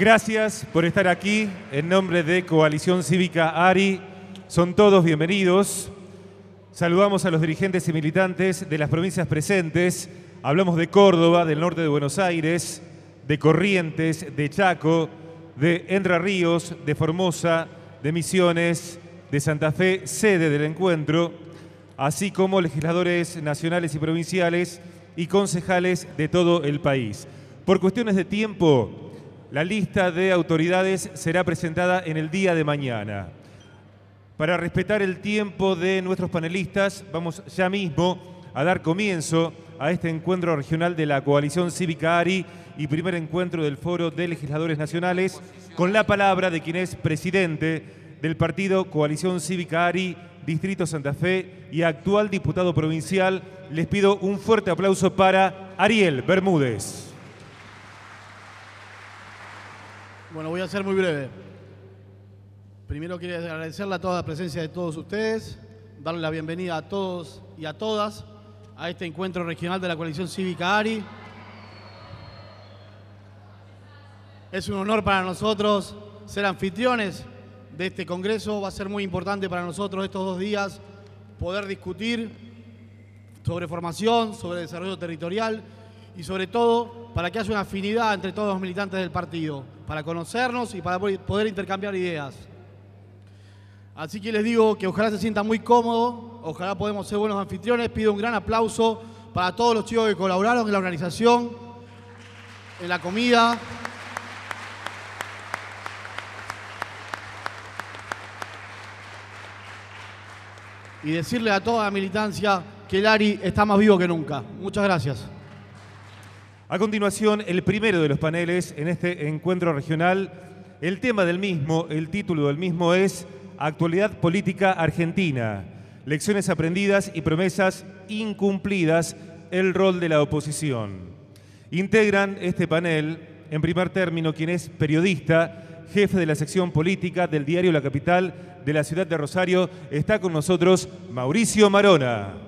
Gracias por estar aquí en nombre de Coalición Cívica ARI. Son todos bienvenidos. Saludamos a los dirigentes y militantes de las provincias presentes. Hablamos de Córdoba, del norte de Buenos Aires, de Corrientes, de Chaco, de Entre Ríos, de Formosa, de Misiones, de Santa Fe, sede del encuentro, así como legisladores nacionales y provinciales y concejales de todo el país. Por cuestiones de tiempo, la lista de autoridades será presentada en el día de mañana. Para respetar el tiempo de nuestros panelistas, vamos ya mismo a dar comienzo a este encuentro regional de la Coalición Cívica ARI y primer encuentro del Foro de Legisladores Nacionales, con la palabra de quien es presidente del partido Coalición Cívica ARI, Distrito Santa Fe y actual diputado provincial. Les pido un fuerte aplauso para Ariel Bermúdez. Bueno, voy a ser muy breve. Primero quiero agradecerle a toda la presencia de todos ustedes, darle la bienvenida a todos y a todas a este encuentro regional de la Coalición Cívica ARI. Es un honor para nosotros ser anfitriones de este congreso. Va a ser muy importante para nosotros estos 2 días poder discutir sobre formación, sobre desarrollo territorial y sobre todo para que haya una afinidad entre todos los militantes del partido, para conocernos y para poder intercambiar ideas. Así que les digo que ojalá se sientan muy cómodos, ojalá podamos ser buenos anfitriones. Pido un gran aplauso para todos los chicos que colaboraron en la organización, en la comida. Y decirle a toda la militancia que el ARI está más vivo que nunca. Muchas gracias. A continuación, el primero de los paneles en este encuentro regional. El tema del mismo, el título del mismo es Actualidad Política Argentina, lecciones aprendidas y promesas incumplidas, el rol de la oposición. Integran este panel, en primer término, quien es periodista, jefe de la sección política del diario La Capital de la ciudad de Rosario. Está con nosotros Mauricio Marona.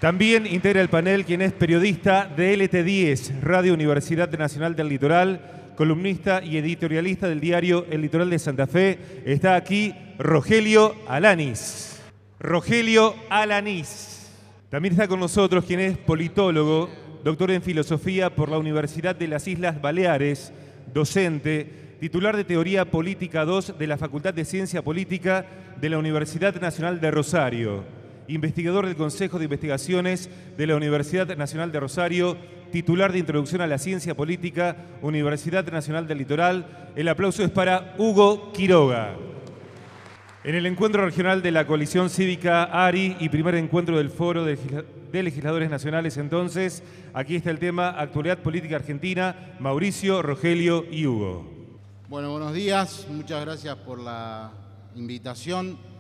También integra el panel quien es periodista de LT10, Radio Universidad Nacional del Litoral, columnista y editorialista del diario El Litoral de Santa Fe. Está aquí Rogelio Alanis. Rogelio Alanis. También está con nosotros quien es politólogo, doctor en filosofía por la Universidad de las Islas Baleares, docente, titular de Teoría Política 2 de la Facultad de Ciencia Política de la Universidad Nacional de Rosario, investigador del Consejo de Investigaciones de la Universidad Nacional de Rosario, titular de Introducción a la Ciencia Política, Universidad Nacional del Litoral. El aplauso es para Hugo Quiroga. En el encuentro regional de la Coalición Cívica ARI y primer encuentro del Foro de Legisladores Nacionales, entonces, aquí está el tema Actualidad Política Argentina, Mauricio, Rogelio y Hugo. Bueno, buenos días, muchas gracias por la invitación.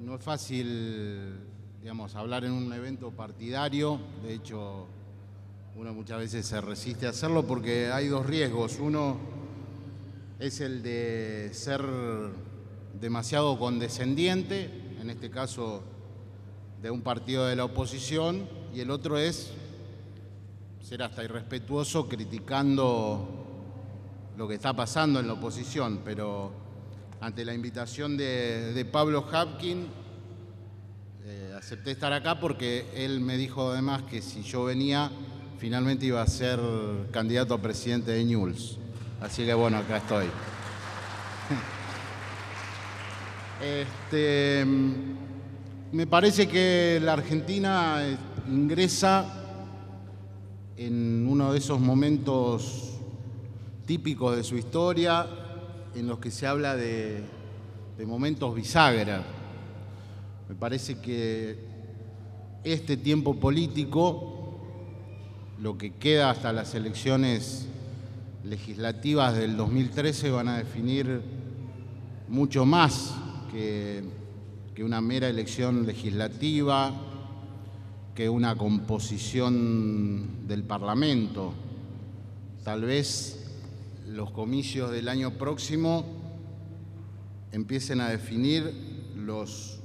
No es fácil, digamos, hablar en un evento partidario. De hecho, uno muchas veces se resiste a hacerlo porque hay 2 riesgos. Uno es el de ser demasiado condescendiente, en este caso de un partido de la oposición, y el otro es ser hasta irrespetuoso criticando lo que está pasando en la oposición. Pero ante la invitación de Pablo Hapkin, acepté estar acá porque él me dijo además que si yo venía, finalmente iba a ser candidato a presidente de Newell's. Así que bueno, acá estoy. Me parece que la Argentina ingresa en uno de esos momentos típicos de su historia en los que se habla de momentos bisagra. Me parece que este tiempo político, lo que queda hasta las elecciones legislativas del 2013, van a definir mucho más que una mera elección legislativa, que una composición del Parlamento. Tal vez los comicios del año próximo empiecen a definir los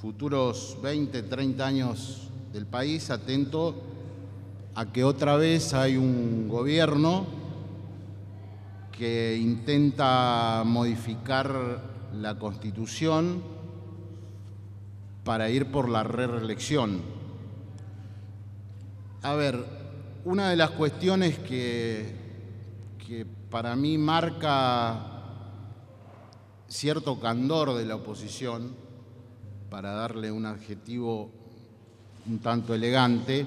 futuros 20, 30 años del país, atento a que otra vez hay un gobierno que intenta modificar la Constitución para ir por la reelección. A ver, una de las cuestiones que para mí marca cierto candor de la oposición, para darle un adjetivo un tanto elegante,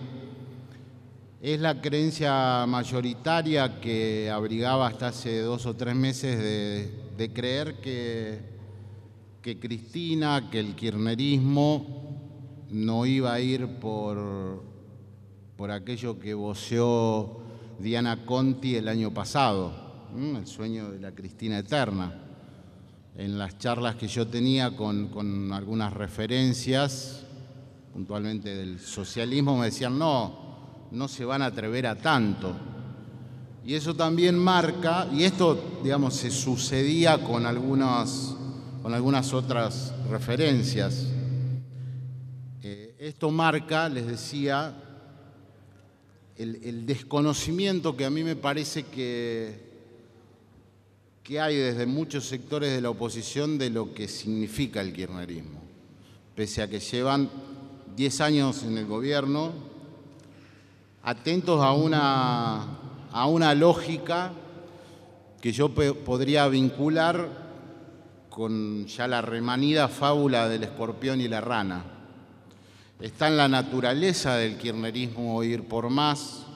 es la creencia mayoritaria que abrigaba hasta hace 2 o 3 meses de creer que Cristina, que el kirchnerismo no iba a ir por aquello que voceó Diana Conti el año pasado, el sueño de la Cristina eterna. En las charlas que yo tenía con algunas referencias, puntualmente del socialismo, me decían, no se van a atrever a tanto. Y eso también marca, y esto, digamos, se sucedía con algunas otras referencias. Esto marca, les decía, el desconocimiento que a mí me parece que hay desde muchos sectores de la oposición de lo que significa el kirchnerismo. Pese a que llevan 10 años en el gobierno, atentos a una lógica que yo podría vincular con ya la remanida fábula del escorpión y la rana. Está en la naturaleza del kirchnerismo ir por más,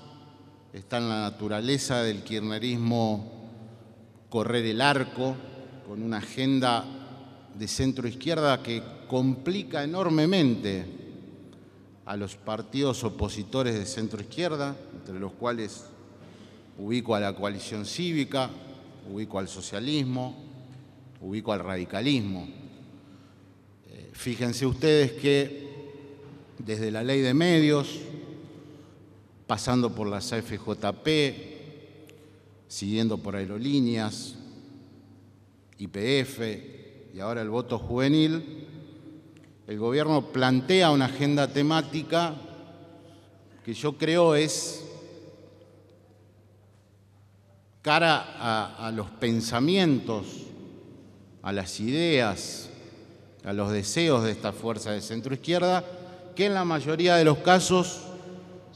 está en la naturaleza del kirchnerismo correr el arco con una agenda de centro-izquierda que complica enormemente a los partidos opositores de centro-izquierda, entre los cuales ubico a la coalición cívica, ubico al socialismo, ubico al radicalismo. Fíjense ustedes que desde la ley de medios, pasando por las AFJP, siguiendo por aerolíneas, YPF y ahora el voto juvenil, el gobierno plantea una agenda temática que yo creo es cara a los pensamientos, a las ideas, a los deseos de esta fuerza de centroizquierda, que en la mayoría de los casos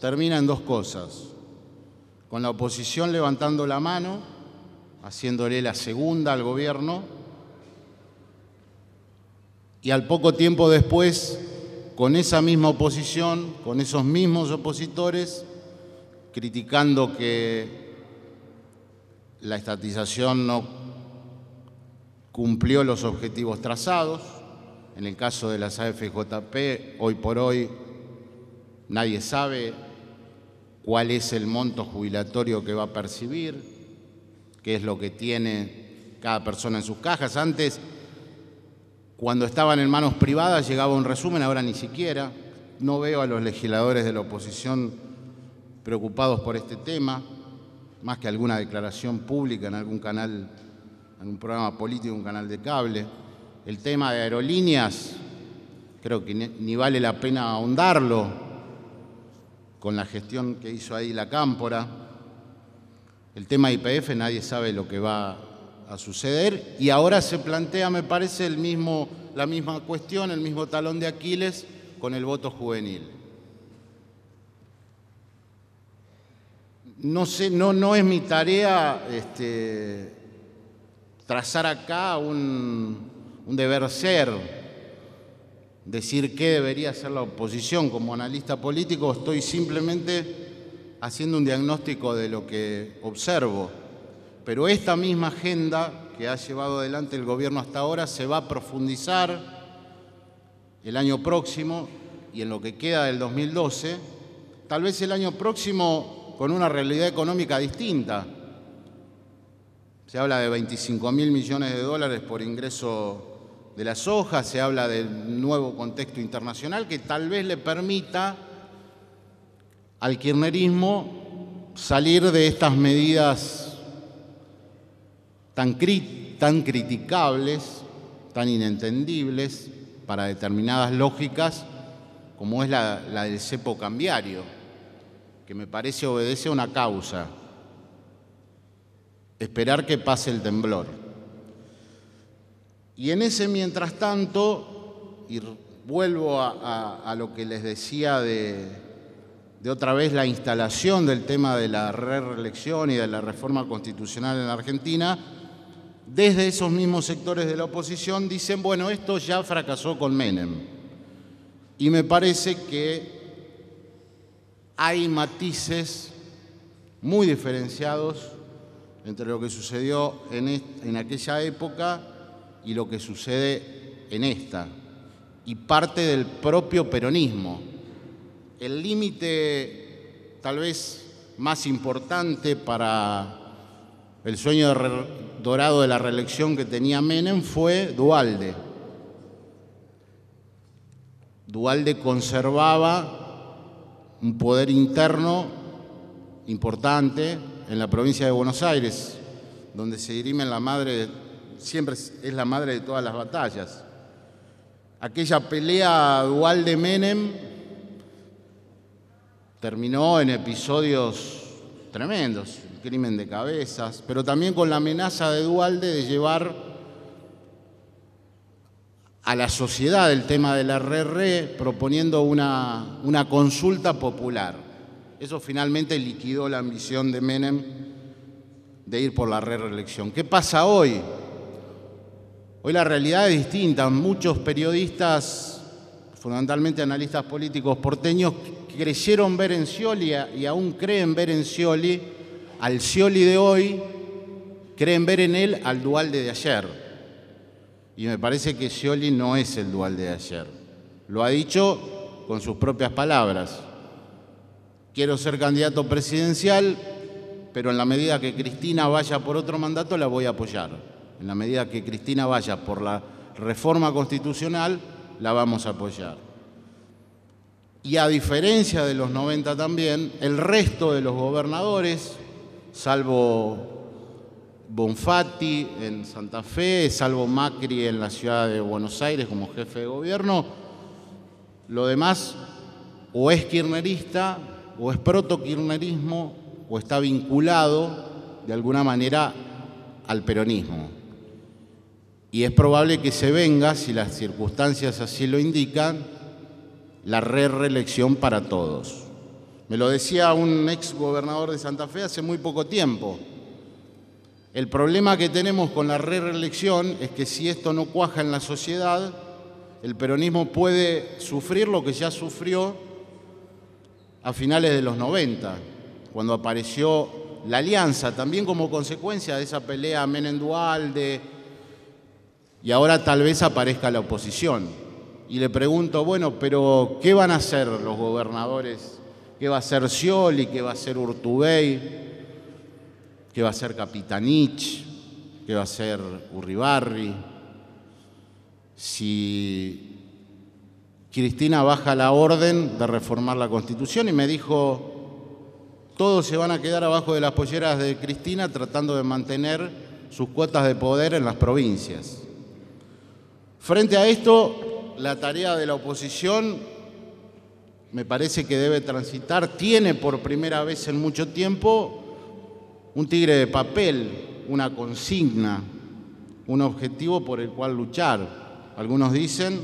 termina en 2 cosas. Con la oposición levantando la mano, haciéndole la segunda al gobierno, y al poco tiempo después, con esa misma oposición, con esos mismos opositores, criticando que la estatización no cumplió los objetivos trazados. En el caso de las AFJP, hoy por hoy nadie sabe cuál es el monto jubilatorio que va a percibir, qué es lo que tiene cada persona en sus cajas. Antes, cuando estaban en manos privadas, llegaba un resumen, ahora ni siquiera. No veo a los legisladores de la oposición preocupados por este tema, más que alguna declaración pública en algún canal, en un programa político, un canal de cable. El tema de aerolíneas, creo que ni vale la pena ahondarlo con la gestión que hizo ahí la Cámpora. El tema de YPF, nadie sabe lo que va a suceder, y ahora se plantea, me parece, la misma cuestión, el mismo talón de Aquiles con el voto juvenil. No sé, no es mi tarea trazar acá un deber ser, decir qué debería hacer la oposición. Como analista político estoy simplemente haciendo un diagnóstico de lo que observo. Pero esta misma agenda que ha llevado adelante el gobierno hasta ahora se va a profundizar el año próximo y en lo que queda del 2012, tal vez el año próximo con una realidad económica distinta. Se habla de 25.000 millones de dólares por ingreso de la soja, se habla del nuevo contexto internacional que tal vez le permita al kirchnerismo salir de estas medidas tan criticables, tan inentendibles para determinadas lógicas, como es la del cepo cambiario, que me parece obedece a una causa. esperar que pase el temblor. Y en ese mientras tanto, y vuelvo a lo que les decía de otra vez la instalación del tema de la reelección y de la reforma constitucional en la Argentina, desde esos mismos sectores de la oposición dicen, bueno, esto ya fracasó con Menem. Y me parece que hay matices muy diferenciados entre lo que sucedió en aquella época y lo que sucede en esta, y parte del propio peronismo. El límite tal vez más importante para el sueño dorado de la reelección que tenía Menem fue Duhalde. Duhalde conservaba un poder interno importante en la provincia de Buenos Aires, donde se dirime siempre es la madre de todas las batallas. Aquella pelea Duhalde-Menem terminó en episodios tremendos, el crimen de cabezas, pero también con la amenaza de Duhalde de llevar a la sociedad el tema de la proponiendo una consulta popular. Eso finalmente liquidó la ambición de Menem de ir por la reelección. ¿Qué pasa hoy? Hoy la realidad es distinta. Muchos periodistas, fundamentalmente analistas políticos porteños, creyeron ver en Scioli y aún creen ver en Scioli, al Scioli de hoy, creen ver en él al Duhalde de ayer. Y me parece que Scioli no es el Duhalde de ayer. Lo ha dicho con sus propias palabras. Quiero ser candidato presidencial, pero en la medida que Cristina vaya por otro mandato la voy a apoyar. En la medida que Cristina vaya por la reforma constitucional, la vamos a apoyar. Y a diferencia de los 90 también, el resto de los gobernadores, salvo Bonfatti en Santa Fe, salvo Macri en la ciudad de Buenos Aires como jefe de gobierno, lo demás o es kirchnerista, o es proto-kirchnerismo, o está vinculado de alguna manera al peronismo. Y es probable que se venga, si las circunstancias así lo indican, la reelección para todos. Me lo decía un ex gobernador de Santa Fe hace muy poco tiempo. El problema que tenemos con la reelección es que si esto no cuaja en la sociedad, el peronismo puede sufrir lo que ya sufrió a finales de los 90, cuando apareció la alianza, también como consecuencia de esa pelea Menem-Duhalde, y ahora tal vez aparezca la oposición. Y le pregunto, bueno, pero ¿qué van a hacer los gobernadores? ¿Qué va a hacer Scioli? ¿Qué va a hacer Urtubey? ¿Qué va a hacer Capitanich? ¿Qué va a hacer Urribarri? Si Cristina baja la orden de reformar la Constitución, y me dijo, todos se van a quedar abajo de las polleras de Cristina tratando de mantener sus cuotas de poder en las provincias. Frente a esto, la tarea de la oposición me parece que debe transitar, tiene por primera vez en mucho tiempo un tigre de papel, una consigna, un objetivo por el cual luchar. Algunos dicen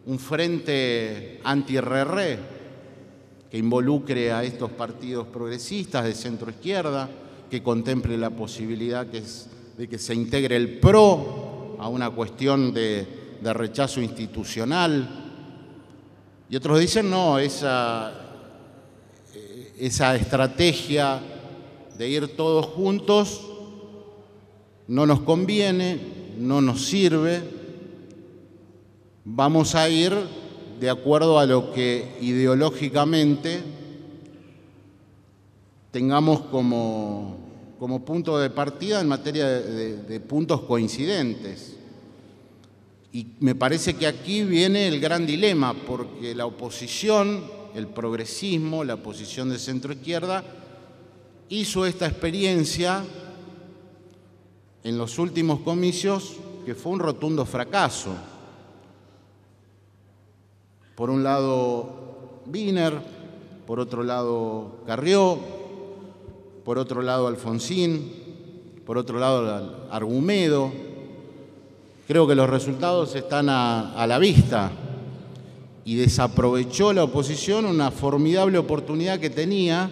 un frente anti-RR que involucre a estos partidos progresistas de centro-izquierda, que contemple la posibilidad de que se integre el PRO a una cuestión de rechazo institucional. Y otros dicen, no, esa estrategia de ir todos juntos no nos conviene, no nos sirve. Vamos a ir de acuerdo a lo que ideológicamente tengamos como punto de partida en materia de puntos coincidentes. Y me parece que aquí viene el gran dilema, porque la oposición, el progresismo, la oposición de centro-izquierda, hizo esta experiencia en los últimos comicios que fue un rotundo fracaso. Por un lado Wiener, por otro lado Carrió, por otro lado Alfonsín, por otro lado Argumedo. Creo que los resultados están a la vista y desaprovechó la oposición una formidable oportunidad que tenía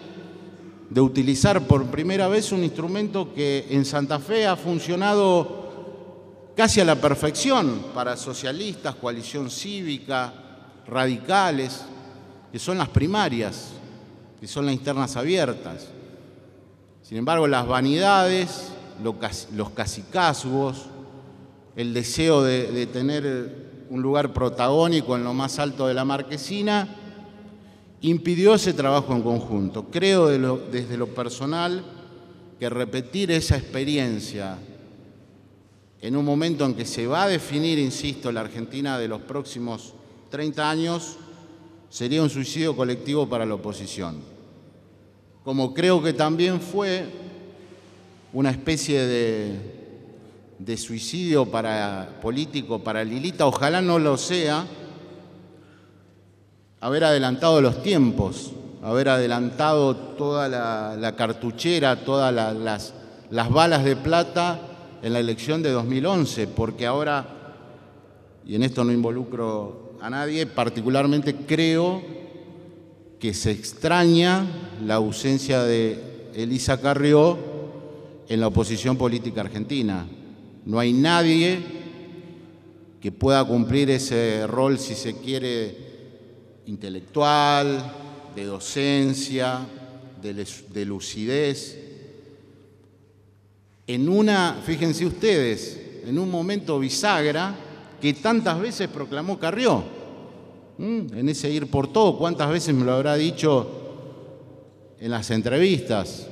de utilizar por primera vez un instrumento que en Santa Fe ha funcionado casi a la perfección para socialistas, coalición cívica, radicales, que son las primarias, que son las internas abiertas. Sin embargo, las vanidades, los cacicazgos, el deseo de tener un lugar protagónico en lo más alto de la marquesina, impidió ese trabajo en conjunto. Creo desde lo personal que repetir esa experiencia en un momento en que se va a definir, insisto, la Argentina de los próximos 30 años, sería un suicidio colectivo para la oposición. Como creo que también fue una especie de suicidio político para Lilita, ojalá no lo sea, haber adelantado los tiempos, haber adelantado toda la cartuchera, todas las balas de plata en la elección de 2011, porque ahora, y en esto no involucro a nadie, particularmente creo que se extraña la ausencia de Elisa Carrió en la oposición política argentina. No hay nadie que pueda cumplir ese rol, si se quiere, intelectual, de docencia, de lucidez. Fíjense ustedes, en un momento bisagra que tantas veces proclamó Carrió, en ese ir por todo, cuántas veces me lo habrá dicho en las entrevistas.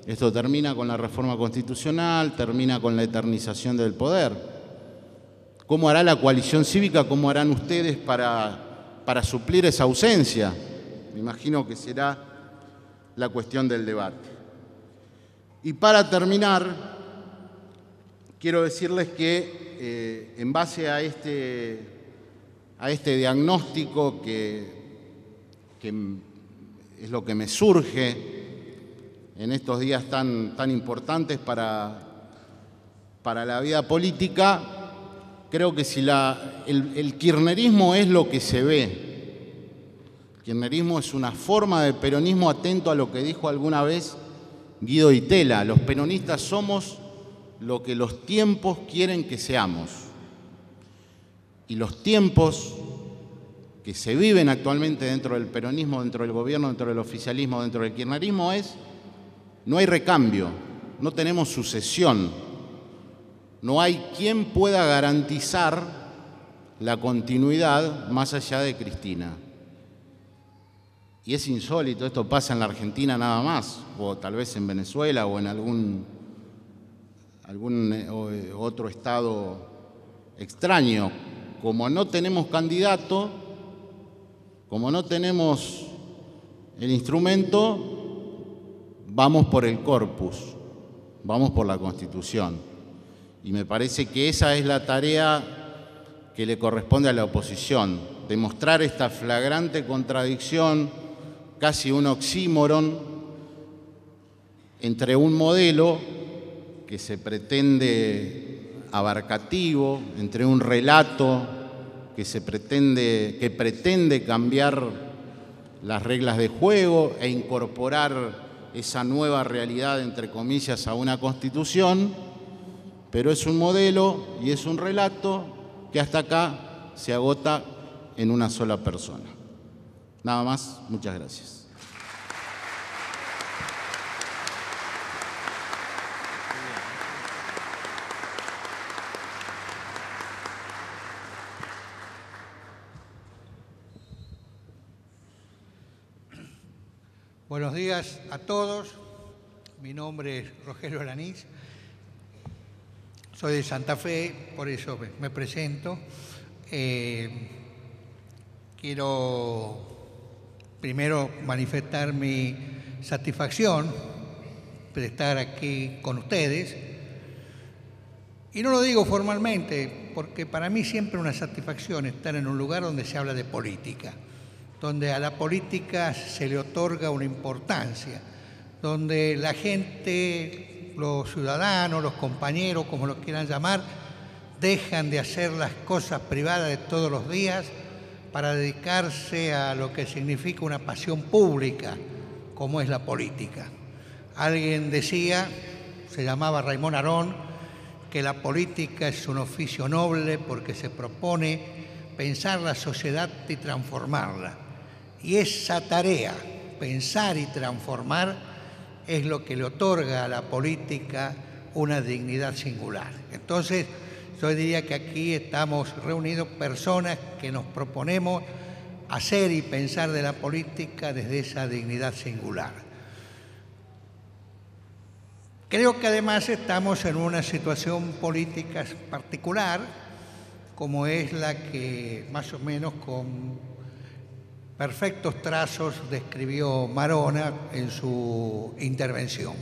Esto termina con la reforma constitucional, termina con la eternización del poder. ¿Cómo hará la coalición cívica? ¿Cómo harán ustedes para suplir esa ausencia? Me imagino que será la cuestión del debate. Y para terminar, quiero decirles que en base a este diagnóstico que es lo que me surge en estos días tan importantes para la vida política, creo que si el kirchnerismo es lo que se ve, el kirchnerismo es una forma de peronismo atento a lo que dijo alguna vez Guido Itela: los peronistas somos lo que los tiempos quieren que seamos. Y los tiempos que se viven actualmente dentro del peronismo, dentro del gobierno, dentro del oficialismo, dentro del kirchnerismo no hay recambio, no tenemos sucesión, no hay quien pueda garantizar la continuidad más allá de Cristina. Y es insólito, esto pasa en la Argentina nada más, o tal vez en Venezuela o en algún otro estado extraño. Como no tenemos candidato, como no tenemos el instrumento, vamos por el corpus, vamos por la Constitución. Y me parece que esa es la tarea que le corresponde a la oposición, demostrar esta flagrante contradicción, casi un oxímoron, entre un modelo que se pretende abarcativo, entre un relato que pretende cambiar las reglas de juego e incorporar esa nueva realidad, entre comillas, a una Constitución, pero es un modelo y es un relato que hasta acá se agota en una sola persona. Nada más, muchas gracias. Buenos días a todos. Mi nombre es Rogelio Alanís. Soy de Santa Fe, por eso me presento. Quiero primero manifestar mi satisfacción de estar aquí con ustedes. Y no lo digo formalmente, porque para mí siempre es una satisfacción estar en un lugar donde se habla de política, donde a la política se le otorga una importancia, donde la gente los ciudadanos, los compañeros, como los quieran llamar, dejan de hacer las cosas privadas de todos los días para dedicarse a lo que significa una pasión pública, como es la política. Alguien decía, se llamaba Raymond Aron, que la política es un oficio noble porque se propone pensar la sociedad y transformarla. Y esa tarea, pensar y transformar, es lo que le otorga a la política una dignidad singular. Entonces, yo diría que aquí estamos reunidos personas que nos proponemos hacer y pensar de la política desde esa dignidad singular. Creo que además estamos en una situación política particular, como es la que más o menos con perfectos trazos describió Marona en su intervención.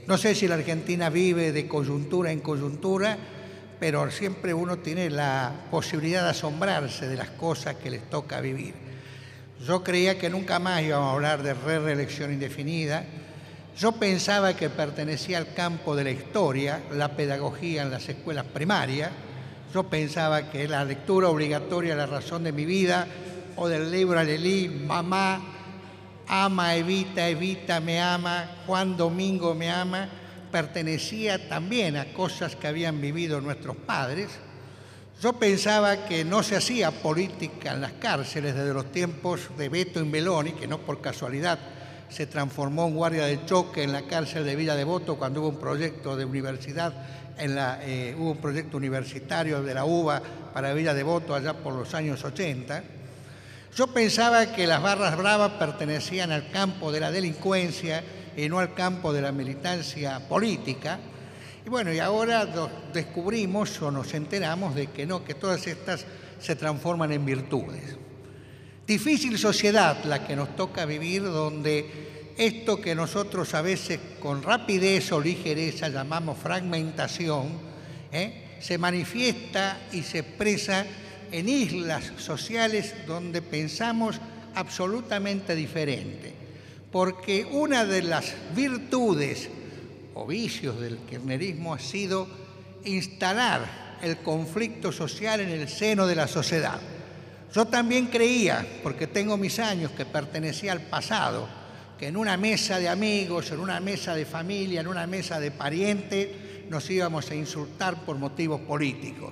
No sé si la Argentina vive de coyuntura en coyuntura, pero siempre uno tiene la posibilidad de asombrarse de las cosas que les toca vivir. Yo creía que nunca más íbamos a hablar de reelección indefinida. Yo pensaba que pertenecía al campo de la historia, la pedagogía en las escuelas primarias. Yo pensaba que la lectura obligatoria, La razón de mi vida, o del libro Alelí, Mamá ama, Evita, Evita me ama, Juan Domingo me ama, pertenecía también a cosas que habían vivido nuestros padres. Yo pensaba que no se hacía política en las cárceles desde los tiempos de Beto Imbeloni, que no por casualidad se transformó en guardia de choque en la cárcel de Villa Devoto cuando hubo un proyecto de universidad, hubo un proyecto universitario de la UBA para Villa Devoto allá por los años 80. Yo pensaba que las barras bravas pertenecían al campo de la delincuencia y no al campo de la militancia política. Y bueno, y ahora descubrimos o nos enteramos de que no, que todas estas se transforman en virtudes. Difícil sociedad la que nos toca vivir, donde esto que nosotros a veces con rapidez o ligereza llamamos fragmentación, se manifiesta y se expresa en islas sociales donde pensamos absolutamente diferente. Porque una de las virtudes o vicios del kirchnerismo ha sido instalar el conflicto social en el seno de la sociedad. Yo también creía, porque tengo mis años, que pertenecía al pasado, que en una mesa de amigos, en una mesa de familia, en una mesa de parientes, nos íbamos a insultar por motivos políticos.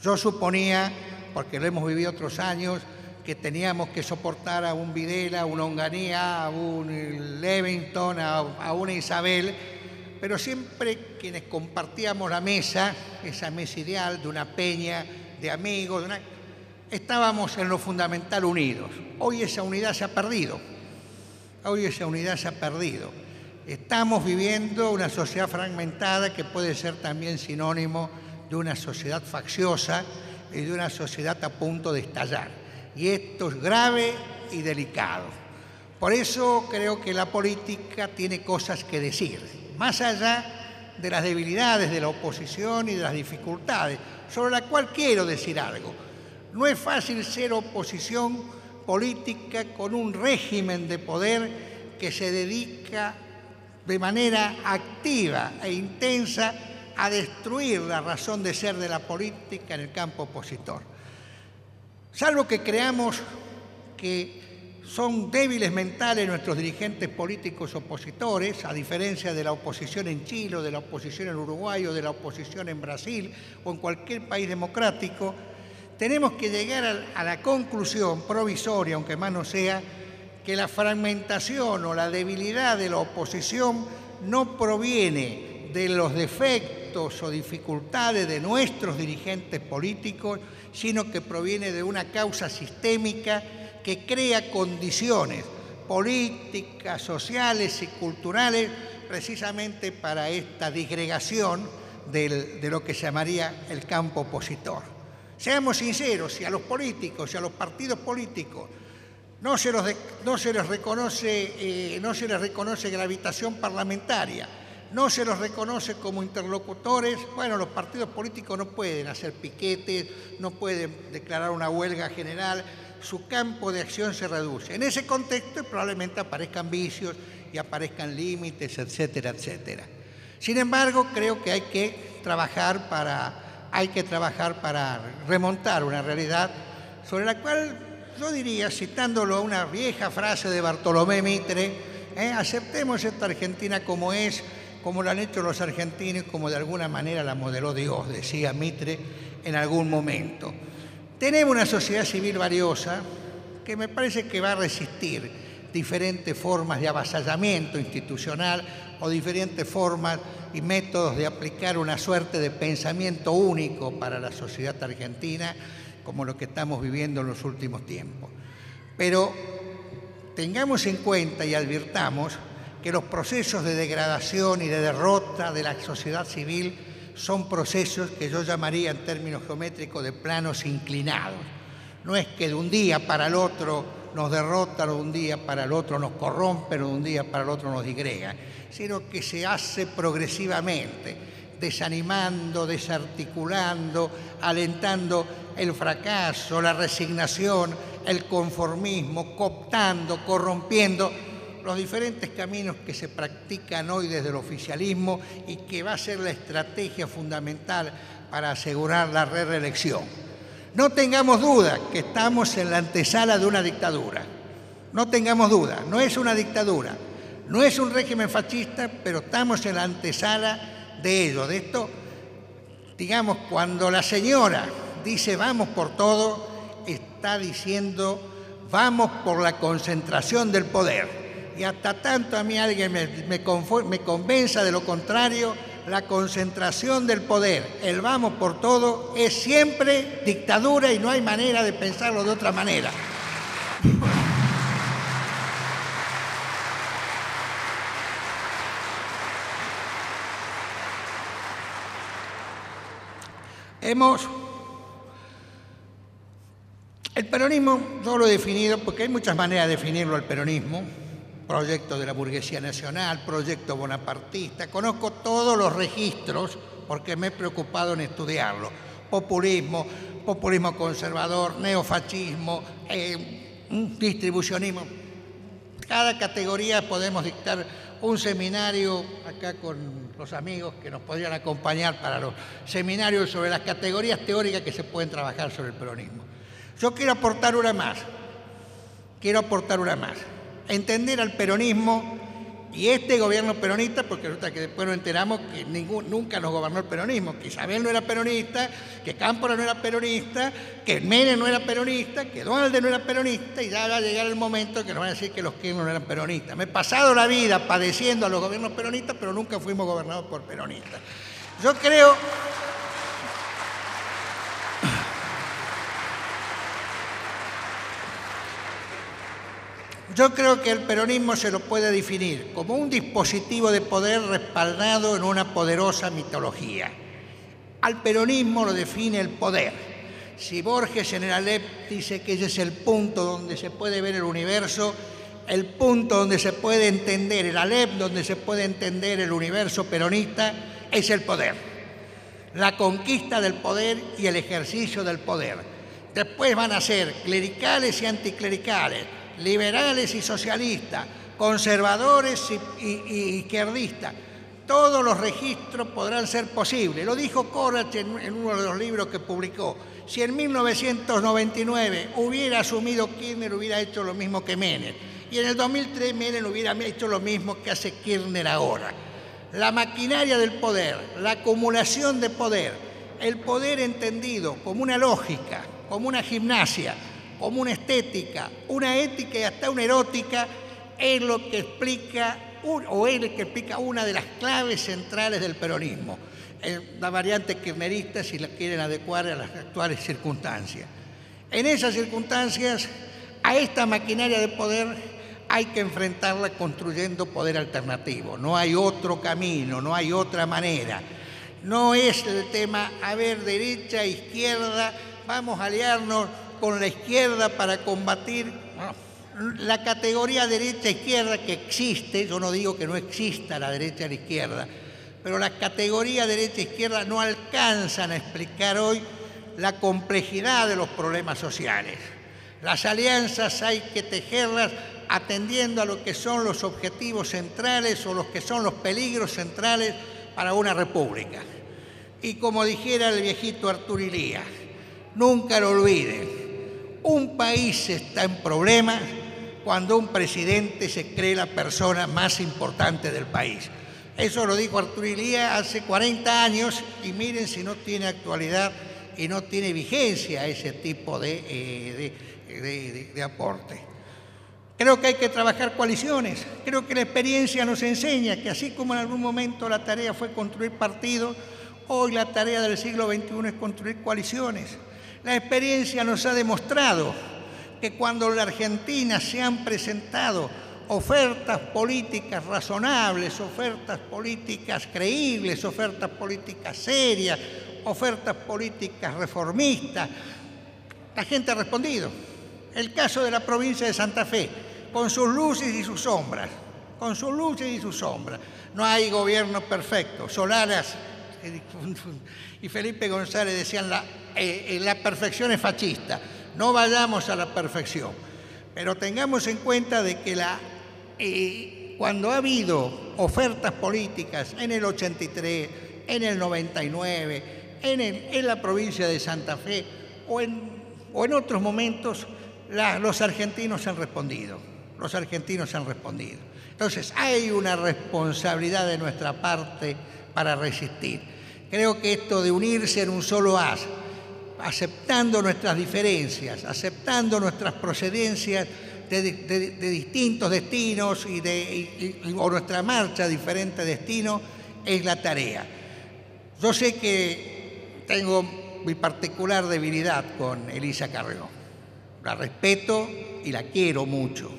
Yo suponía, porque lo hemos vivido otros años, que teníamos que soportar a un Videla, a un Onganía, a un Levington, a una Isabel, pero siempre quienes compartíamos la mesa, esa mesa ideal de una peña de amigos, estábamos en lo fundamental unidos. Hoy esa unidad se ha perdido. Hoy esa unidad se ha perdido. Estamos viviendo una sociedad fragmentada que puede ser también sinónimo de una sociedad facciosa y de una sociedad a punto de estallar. Y esto es grave y delicado. Por eso creo que la política tiene cosas que decir, más allá de las debilidades de la oposición y de las dificultades, sobre la cual quiero decir algo. No es fácil ser oposición política con un régimen de poder que se dedica de manera activa e intensa a destruir la razón de ser de la política en el campo opositor. Salvo que creamos que son débiles mentales nuestros dirigentes políticos opositores, a diferencia de la oposición en Chile, o de la oposición en Uruguay, o de la oposición en Brasil, o en cualquier país democrático, tenemos que llegar a la conclusión provisoria, aunque más no sea, que la fragmentación o la debilidad de la oposición no proviene de los defectos o dificultades de nuestros dirigentes políticos, sino que proviene de una causa sistémica que crea condiciones políticas, sociales y culturales precisamente para esta disgregación de lo que se llamaría el campo opositor. Seamos sinceros, si a los políticos y a los partidos políticos no se les reconoce gravitación parlamentaria, no se los reconoce como interlocutores, bueno, los partidos políticos no pueden hacer piquetes, no pueden declarar una huelga general, su campo de acción se reduce. En ese contexto probablemente aparezcan vicios y aparezcan límites, etcétera, etcétera. Sin embargo, creo que hay que trabajar para remontar una realidad sobre la cual yo diría, citándolo a una vieja frase de Bartolomé Mitre, aceptemos esta Argentina como es, como lo han hecho los argentinos, como de alguna manera la modeló Dios, decía Mitre en algún momento. Tenemos una sociedad civil valiosa que me parece que va a resistir diferentes formas de avasallamiento institucional o diferentes formas y métodos de aplicar una suerte de pensamiento único para la sociedad argentina, como lo que estamos viviendo en los últimos tiempos. Pero tengamos en cuenta y advirtamos que los procesos de degradación y de derrota de la sociedad civil son procesos que yo llamaría en términos geométricos de planos inclinados. No es que de un día para el otro nos derrotan, o de un día para el otro nos corrompen, o de un día para el otro nos disgregan, sino que se hace progresivamente, desanimando, desarticulando, alentando el fracaso, la resignación, el conformismo, cooptando, corrompiendo los diferentes caminos que se practican hoy desde el oficialismo y que va a ser la estrategia fundamental para asegurar la reelección. No tengamos duda que estamos en la antesala de una dictadura. No tengamos duda, no es una dictadura, no es un régimen fascista, pero estamos en la antesala de ello. De esto, digamos, cuando la señora dice vamos por todo, está diciendo vamos por la concentración del poder. Y hasta tanto a mí alguien me convenza de lo contrario, la concentración del poder, el vamos por todo, es siempre dictadura y no hay manera de pensarlo de otra manera. El peronismo, yo lo he definido, porque hay muchas maneras de definirlo el peronismo, proyecto de la burguesía nacional, proyecto bonapartista, conozco todos los registros porque me he preocupado en estudiarlo. Populismo, populismo conservador, neofascismo, distribucionismo. Cada categoría podemos dictar un seminario acá con los amigos que nos podrían acompañar para los seminarios sobre las categorías teóricas que se pueden trabajar sobre el peronismo. Yo quiero aportar una más. Entender al peronismo y este gobierno peronista, porque resulta que después nos enteramos que nunca nos gobernó el peronismo, que Isabel no era peronista, que Cámpora no era peronista, que Menem no era peronista, que Duhalde no era peronista, y ya va a llegar el momento que nos van a decir que los Kirchner no eran peronistas. Me he pasado la vida padeciendo a los gobiernos peronistas, pero nunca fuimos gobernados por peronistas. Yo creo que el peronismo se lo puede definir como un dispositivo de poder respaldado en una poderosa mitología. Al peronismo lo define el poder. Si Borges en el Alep dice que ese es el punto donde se puede ver el universo, el punto donde se puede entender el Alep, donde se puede entender el universo peronista, es el poder. La conquista del poder y el ejercicio del poder. Después van a ser clericales y anticlericales, liberales y socialistas, conservadores y izquierdistas. Todos los registros podrán ser posibles. Lo dijo Corach en uno de los libros que publicó. Si en 1999 hubiera asumido Kirchner, hubiera hecho lo mismo que Menem. Y en el 2003 Menem hubiera hecho lo mismo que hace Kirchner ahora. La maquinaria del poder, la acumulación de poder, el poder entendido como una lógica, como una gimnasia, como una estética, una ética y hasta una erótica, es lo que explica, una de las claves centrales del peronismo. La variante kirchnerista, si la quieren adecuar a las actuales circunstancias. En esas circunstancias, a esta maquinaria de poder hay que enfrentarla construyendo poder alternativo. No hay otro camino, no hay otra manera. No es el tema, a ver, derecha, izquierda, vamos a aliarnos con la izquierda para combatir la categoría derecha-izquierda que existe. Yo no digo que no exista la derecha y la izquierda, pero las categorías derecha-izquierda no alcanzan a explicar hoy la complejidad de los problemas sociales. Las alianzas hay que tejerlas atendiendo a lo que son los objetivos centrales o los que son los peligros centrales para una república. Y como dijera el viejito Arturo Illia, nunca lo olviden, un país está en problemas cuando un presidente se cree la persona más importante del país. Eso lo dijo Arturo Illia hace 40 años y miren si no tiene actualidad y no tiene vigencia ese tipo de aporte. Creo que hay que trabajar coaliciones. Creo que la experiencia nos enseña que así como en algún momento la tarea fue construir partidos, hoy la tarea del siglo XXI es construir coaliciones. La experiencia nos ha demostrado que cuando en la Argentina se han presentado ofertas políticas razonables, ofertas políticas creíbles, ofertas políticas serias, ofertas políticas reformistas, la gente ha respondido. El caso de la provincia de Santa Fe, con sus luces y sus sombras, con sus luces y sus sombras. No hay gobierno perfecto. Solanas y Felipe González decían la perfección es fascista. No vayamos a la perfección, pero tengamos en cuenta de que cuando ha habido ofertas políticas en el 83, en el 99, en la provincia de Santa Fe o en otros momentos, los argentinos han respondido. Los argentinos han respondido. Entonces, hay una responsabilidad de nuestra parte para resistir. Creo que esto de unirse en un solo haz, aceptando nuestras diferencias, aceptando nuestras procedencias de distintos destinos o nuestra marcha a diferentes destinos, es la tarea. Yo sé que tengo mi particular debilidad con Elisa Carrió. La respeto y la quiero mucho.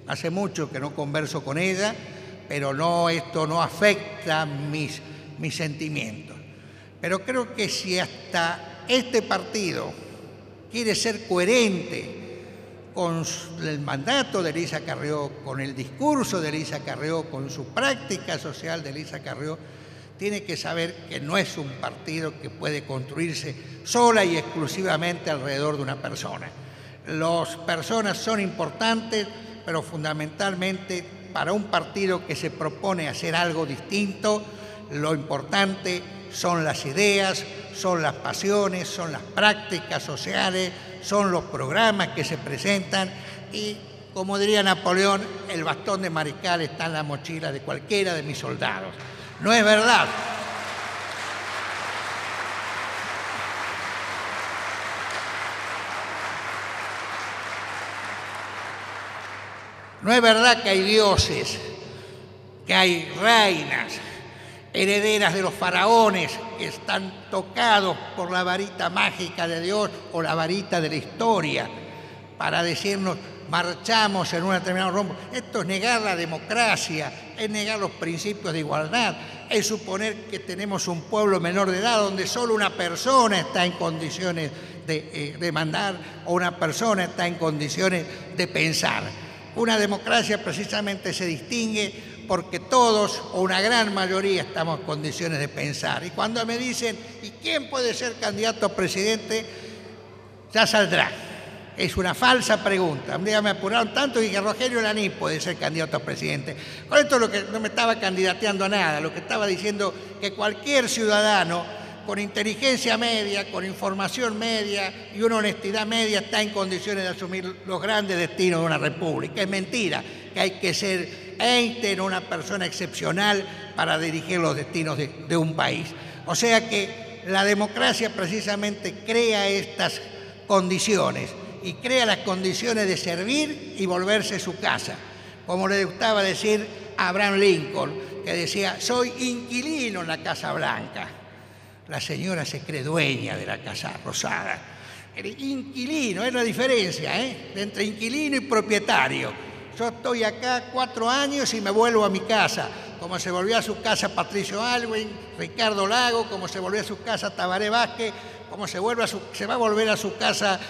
Hace mucho que no converso con ella, pero esto no afecta mis sentimientos. Pero creo que si hasta este partido quiere ser coherente con el mandato de Elisa Carrió, con el discurso de Elisa Carrió, con su práctica social de Elisa Carrió, tiene que saber que no es un partido que puede construirse sola y exclusivamente alrededor de una persona. Las personas son importantes, pero fundamentalmente para un partido que se propone hacer algo distinto, lo importante son las ideas, son las pasiones, son las prácticas sociales, son los programas que se presentan y, como diría Napoleón, el bastón de mariscal está en la mochila de cualquiera de mis soldados. ¿No es verdad? No es verdad que hay dioses, que hay reinas, herederas de los faraones que están tocados por la varita mágica de Dios o la varita de la historia para decirnos marchamos en un determinado rumbo. Esto es negar la democracia, es negar los principios de igualdad, es suponer que tenemos un pueblo menor de edad donde solo una persona está en condiciones de mandar o una persona está en condiciones de pensar. Una democracia precisamente se distingue porque todos o una gran mayoría estamos en condiciones de pensar. Y cuando me dicen, ¿y quién puede ser candidato a presidente? Ya saldrá. Es una falsa pregunta. Un día me apuraron tanto y dije, Rogelio Laní puede ser candidato a presidente. Con esto lo que no me estaba candidateando a nada, lo que estaba diciendo que cualquier ciudadano con inteligencia media, con información media y una honestidad media está en condiciones de asumir los grandes destinos de una república. Es mentira que hay que ser Einstein, una persona excepcional para dirigir los destinos de un país. O sea que la democracia precisamente crea estas condiciones y crea las condiciones de servir y volverse su casa. Como le gustaba decir a Abraham Lincoln, que decía, soy inquilino en la Casa Blanca. La señora se cree dueña de la Casa Rosada. El inquilino, es la diferencia, entre inquilino y propietario. Yo estoy acá 4 años y me vuelvo a mi casa, como se volvió a su casa Patricio Aylwin, Ricardo Lago, como se volvió a su casa Tabaré Vázquez, como se va a volver a su casa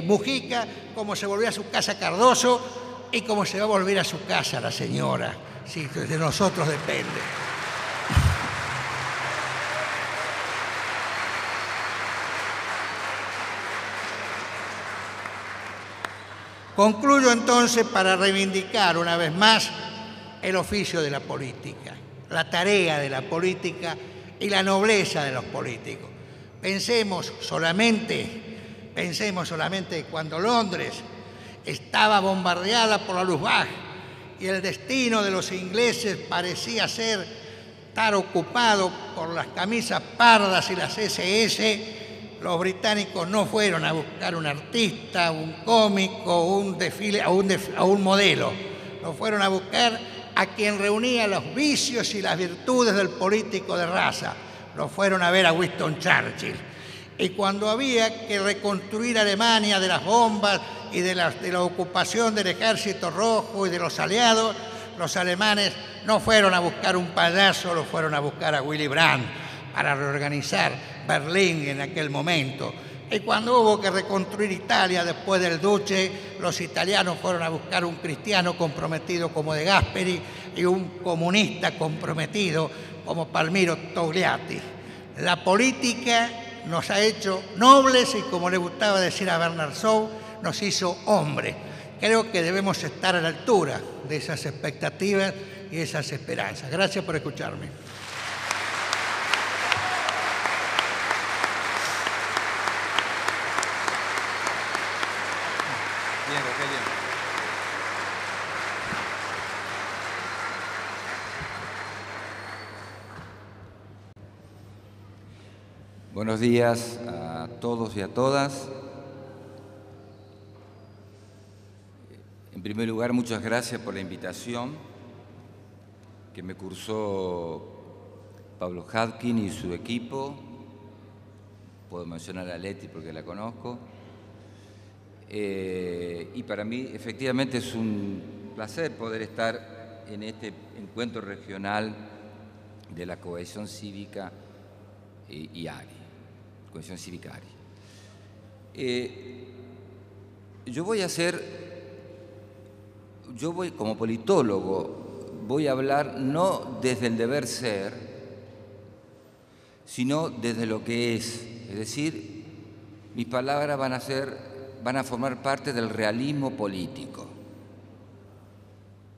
Mujica, como se volvió a su casa Cardoso y como se va a volver a su casa la señora. Sí, de nosotros depende. Concluyo entonces para reivindicar una vez más el oficio de la política, la tarea de la política y la nobleza de los políticos. Pensemos solamente cuando Londres estaba bombardeada por la Luftwaffe y el destino de los ingleses parecía estar ocupado por las camisas pardas y las SS, los británicos no fueron a buscar un artista, un cómico, un desfile, a un modelo. Lo fueron a buscar a quien reunía los vicios y las virtudes del político de raza. Lo fueron a ver a Winston Churchill. Y cuando había que reconstruir Alemania de las bombas y de la ocupación del Ejército Rojo y de los aliados, los alemanes no fueron a buscar un payaso, lo fueron a buscar a Willy Brandt para reorganizar Berlín en aquel momento. Y cuando hubo que reconstruir Italia después del Duce, los italianos fueron a buscar un cristiano comprometido como De Gasperi y un comunista comprometido como Palmiro Togliatti. La política nos ha hecho nobles y, como le gustaba decir a Bernard Shaw, nos hizo hombres. Creo que debemos estar a la altura de esas expectativas y esas esperanzas. Gracias por escucharme. Bien, Rogelio. Buenos días a todos y a todas. En primer lugar, muchas gracias por la invitación que me cursó Pablo Hadkin y su equipo. Puedo mencionar a Leti porque la conozco. Y para mí, efectivamente, es un placer poder estar en este encuentro regional de la cohesión cívica y ARI. Cohesión cívica ARI. Como politólogo, voy a hablar no desde el deber ser, sino desde lo que es. Es decir, mis palabras van a formar parte del realismo político.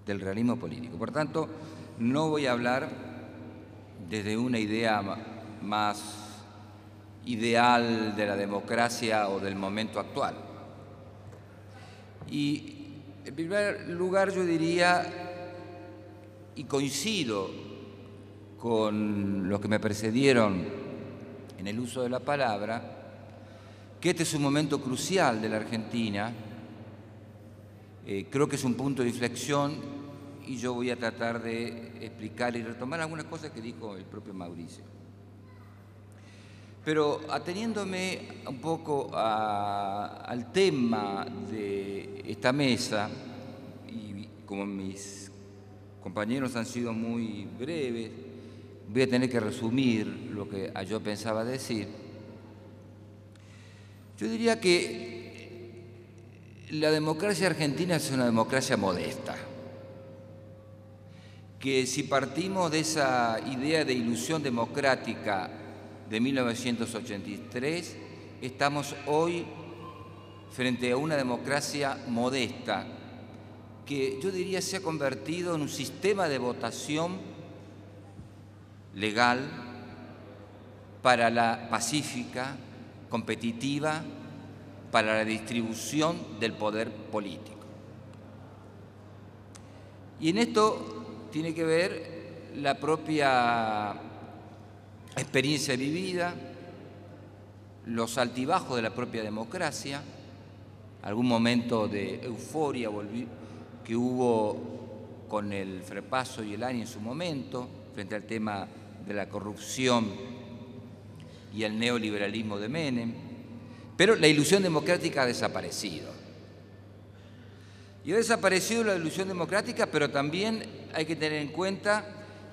Del realismo político. Por tanto, no voy a hablar desde una idea más ideal de la democracia o del momento actual. Y en primer lugar yo diría, y coincido con los que me precedieron en el uso de la palabra, que este es un momento crucial de la Argentina. Creo que es un punto de inflexión y yo voy a tratar de explicar y retomar algunas cosas que dijo el propio Mauricio. Pero ateniéndome un poco al tema de esta mesa, y como mis compañeros han sido muy breves, voy a tener que resumir lo que yo pensaba decir. Yo diría que la democracia argentina es una democracia modesta, que si partimos de esa idea de ilusión democrática de 1983, estamos hoy frente a una democracia modesta que yo diría se ha convertido en un sistema de votación legal para la pacífica, competitiva, para la distribución del poder político. Y en esto tiene que ver la propia experiencia vivida, los altibajos de la propia democracia, algún momento de euforia que hubo con el Frepaso y el ANI en su momento, frente al tema de la corrupción y el neoliberalismo de Menem, pero la ilusión democrática ha desaparecido. Y ha desaparecido la ilusión democrática, pero también hay que tener en cuenta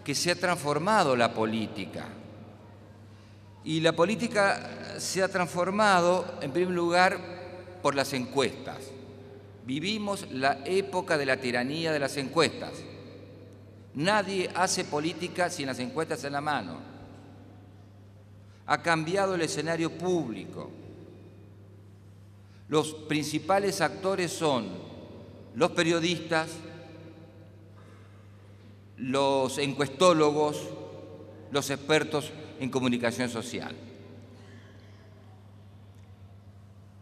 que se ha transformado la política. Y la política se ha transformado, en primer lugar, por las encuestas. Vivimos la época de la tiranía de las encuestas. Nadie hace política sin las encuestas en la mano. Ha cambiado el escenario público. Los principales actores son los periodistas, los encuestólogos, los expertos en comunicación social.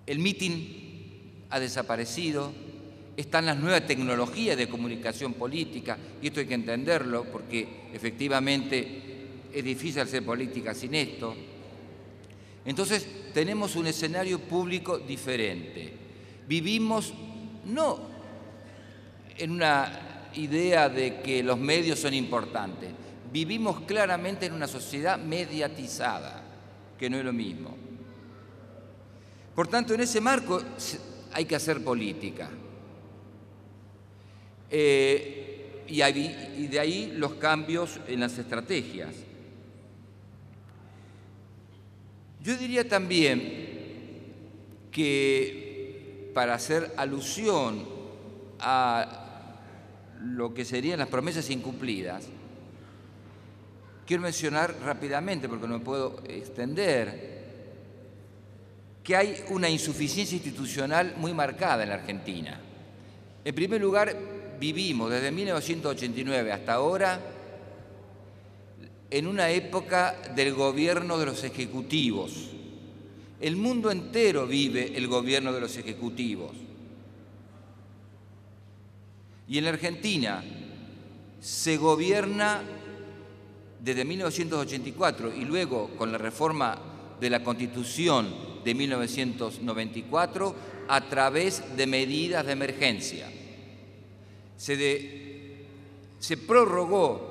El mitin ha desaparecido, están las nuevas tecnologías de comunicación política, y esto hay que entenderlo porque efectivamente es difícil hacer política sin esto. Entonces tenemos un escenario público diferente. Vivimos no en una idea de que los medios son importantes, vivimos claramente en una sociedad mediatizada, que no es lo mismo. Por tanto, en ese marco hay que hacer política. Y de ahí los cambios en las estrategias. Yo diría también que, para hacer alusión a lo que serían las promesas incumplidas, quiero mencionar rápidamente, porque no me puedo extender, que hay una insuficiencia institucional muy marcada en la Argentina. En primer lugar, vivimos desde 1989 hasta ahora en una época del gobierno de los ejecutivos. El mundo entero vive el gobierno de los ejecutivos. Y en la Argentina se gobierna desde 1984 y luego con la reforma de la Constitución de 1994 a través de medidas de emergencia. Se prorrogó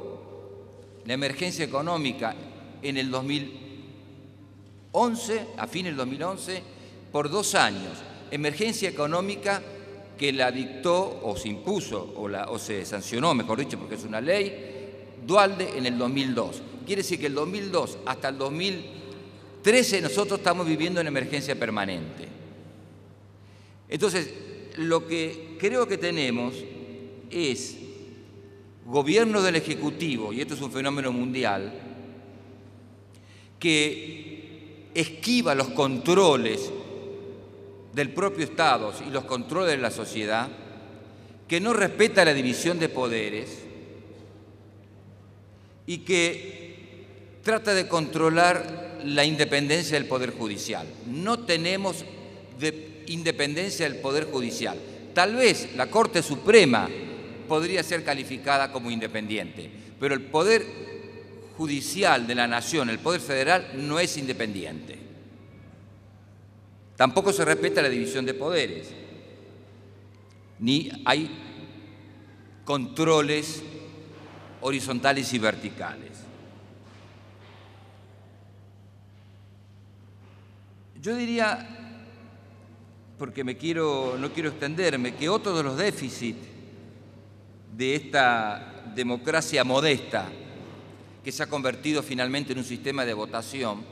la emergencia económica en el 2011, a fines del 2011, por 2 años. Emergencia económica que la dictó o se impuso o se sancionó, mejor dicho, porque es una ley, Duhalde en el 2002. Quiere decir que el 2002 hasta el 2013 nosotros estamos viviendo en emergencia permanente. Entonces, lo que creo que tenemos es gobierno del Ejecutivo, y esto es un fenómeno mundial, que esquiva los controles del propio Estado y los controles de la sociedad, que no respeta la división de poderes y que trata de controlar la independencia del Poder Judicial. No tenemos independencia del Poder Judicial. Tal vez la Corte Suprema podría ser calificada como independiente, pero el Poder Judicial de la Nación, el Poder Federal, no es independiente. Tampoco se respeta la división de poderes, ni hay controles horizontales y verticales. Yo diría, porque no quiero extenderme, que otro de los déficits de esta democracia modesta, que se ha convertido finalmente en un sistema de votación,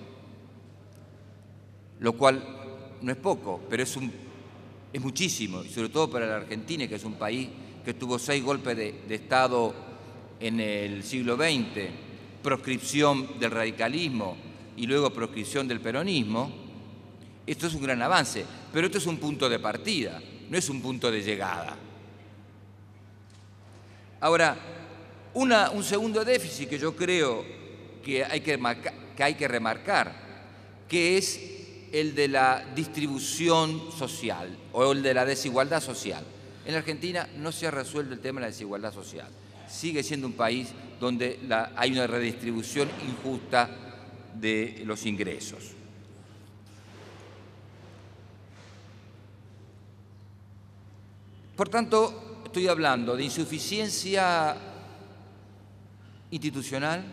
lo cual no es poco, pero es muchísimo, y sobre todo para la Argentina, que es un país que tuvo 6 golpes de Estado en el siglo XX, proscripción del radicalismo y luego proscripción del peronismo. Esto es un gran avance, pero esto es un punto de partida, no es un punto de llegada. Ahora, un segundo déficit que yo creo que hay que remarcar, que es el de la distribución social o el de la desigualdad social. En la Argentina no se ha resuelto el tema de la desigualdad social. Sigue siendo un país donde hay una redistribución injusta de los ingresos. Por tanto, estoy hablando de insuficiencia institucional,